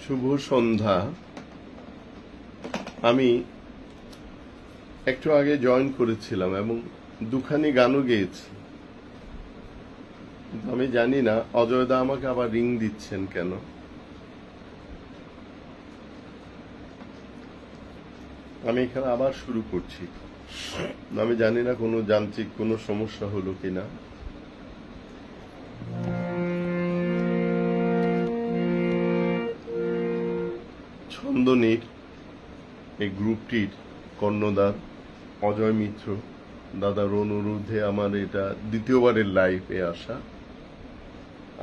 শুভ সন্ধ্যা। আমি একটু আগে জয়েন করেছিলাম এবং দুখানি গানও গেয়েছি। আমি জানি না অজয়দা আমাকে আবার রিং দিচ্ছেন কেন। আমি এখানে আবার শুরু করছি। আমি জানি না কোনো যান্ত্রিক কোনো সমস্যা হলো কিনা। ছন্দনীর এই গ্রুপটির কর্ণধার অজয় মিত্র দাদার অনুরোধে আমার এটা দ্বিতীয়বারের লাইভে আসা।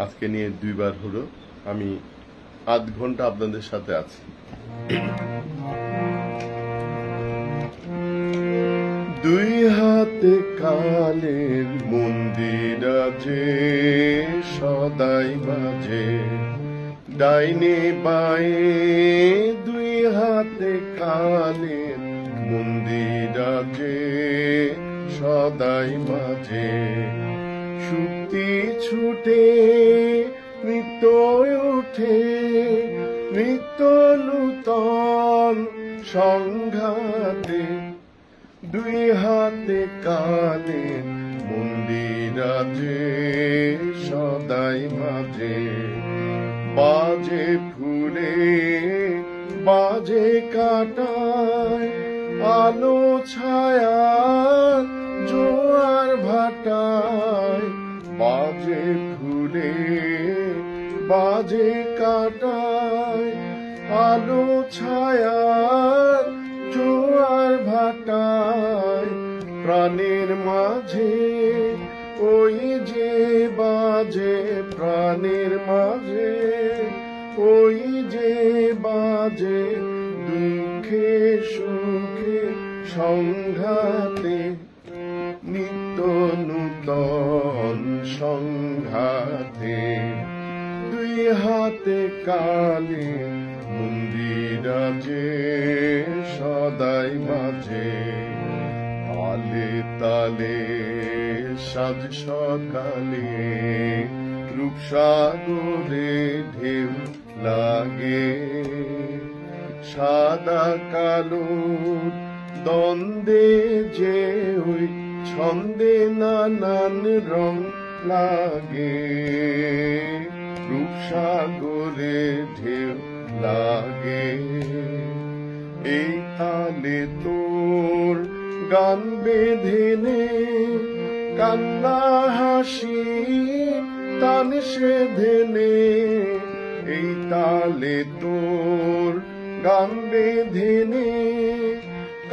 আজকে নিয়ে 2 বার হলো। আমি আধ ঘন্টা আপনাদের সাথে আছি। দুই হাতে কালের মন্দির আছে সদাই বাজে, ডাইনে বায়ে দুই হাতে কালের মন্দির আছে সদাই বাজে। শুক্তি ছুটে নৃত্য ওঠে, নৃত্য নূতন সংঘাতে, দুই হাতে কালের মন্দির আছে সদাই বাজে। বাজে ফুলে বাজে কাটায়, আলো ছায়া জোয়ার ভাটায়। বাজে ফুলে বাজে কাটায়, আলো ছায়া জোয়ার ভাটায়। প্রাণের মাঝে ওই যে বাজে, প্রাণের মাঝে ওই যে বাজে, দুঃখে সুখে সংঘাতে, নিত্য নূতন সংঘাতে। দুই হাতে কালে মন্দির আছে সদাই বাজে। তালে তালে সাজ সকালে রূপসাগরে ঢেউ লাগে। সাদা কালো দ্বন্দ্বে যে ওই ছন্দে নানান রং লাগে। রূপসাগরে ঢেউ লাগে। এই তালে তোর গান বেঁধে নে, কান্না হাসি তান সেধে নে। এই তালে তোর গান বেঁধে নে,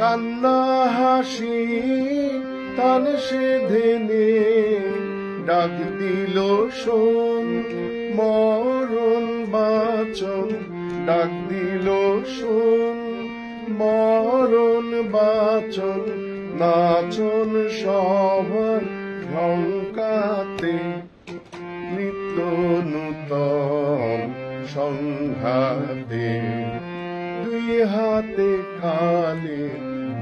কান্না হাসি তান সেধে নে। ডাক দিল শোন মরণ বাচন, ডাক দিল শোন মরণ বাচন। নাচন সবার ঢঙ্কাতে, নিত্য নূতন সংঘাতে। দুই হাতে কালে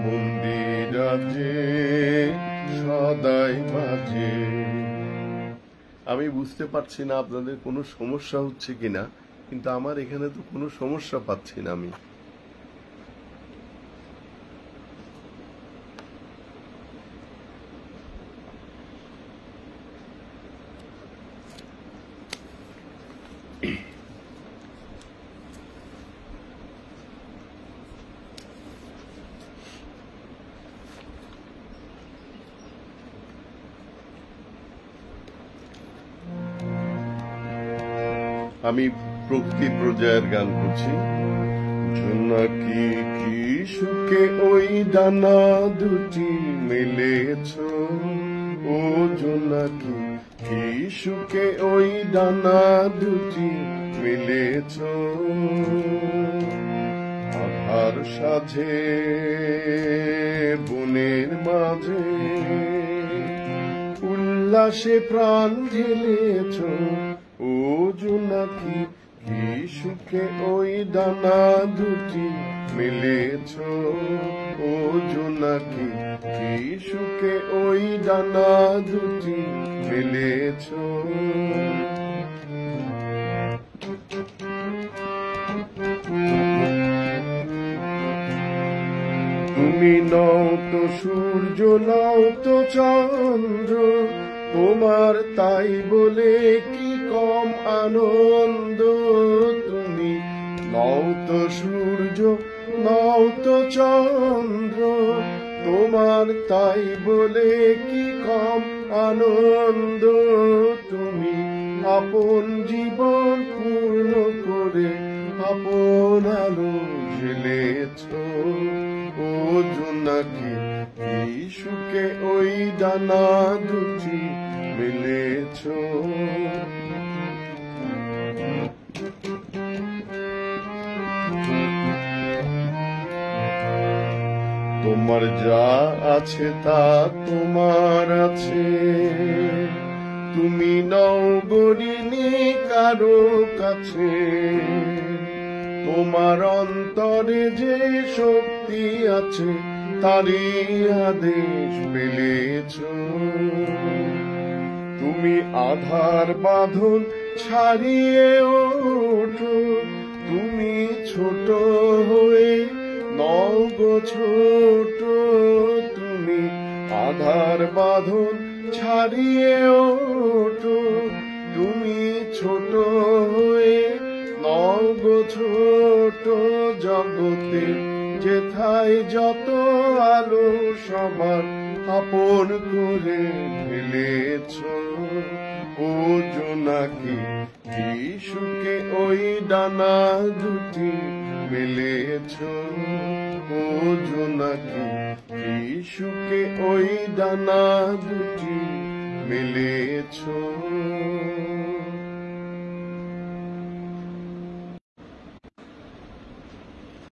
মন্দির আছে সদাই বাজে। আমি বুঝতে পারছি না আপনাদের কোনো সমস্যা হচ্ছে কিনা, কিন্তু আমার এখানে তো কোনো সমস্যা পাচ্ছি না আমি। আমি প্রকৃতি পর্যায়ের গান করছি। জোনাকি কি সুখে ওই ডানা দুটি মেলেছ, ও জোনাকি কি সুখে ওই ডানা দুটি মেলেছ। আধার সাজে বনের মাঝে উল্লাসে প্রাণ ঢেলেছ, ও জোনাকি কি সুখে ওই ডানা দুটি মেলেছ। ও জোনাকি কি সুখে ওই ডানা দুটি মেলেছ। তো সূর্য নও তো চন্দ্র, তোমার তাই বলে কি কম আনন্দ। তুমি নও তো সূর্য নও তো চন্দ্র, তোমার তাই বলে কি কম আনন্দ। তুমি আপন জীবন পূর্ণ করে আপন আলো জ্বেলেছ। ও জোনাকি কি সুখে ওই ডানা দুটি মেলেছ। তোমার যা আছে তা তোমার আছে, তুমি নও গরিনি কারো কাছে। তোমার অন্তরে যে শক্তি আছে তারই আদেশ পেলেছ। তুমি আধার বাঁধন ছাড়িয়ে ওঠো, তুমি ছোট হয়ে নও গো ছোট। তুমি আধার বাঁধন ছাড়িয়ে ওঠো, তুমি ছোট হয়ে নও গো ছোট। জগতে যেথায় যত আলো সবার আপন করে ফেলেছ। ও জোনাকি কি সুখে ওই ডানা দুটি মেলেছ। ও জোনাকি কি সুখে ওই ডানা দুটি মেলেছ।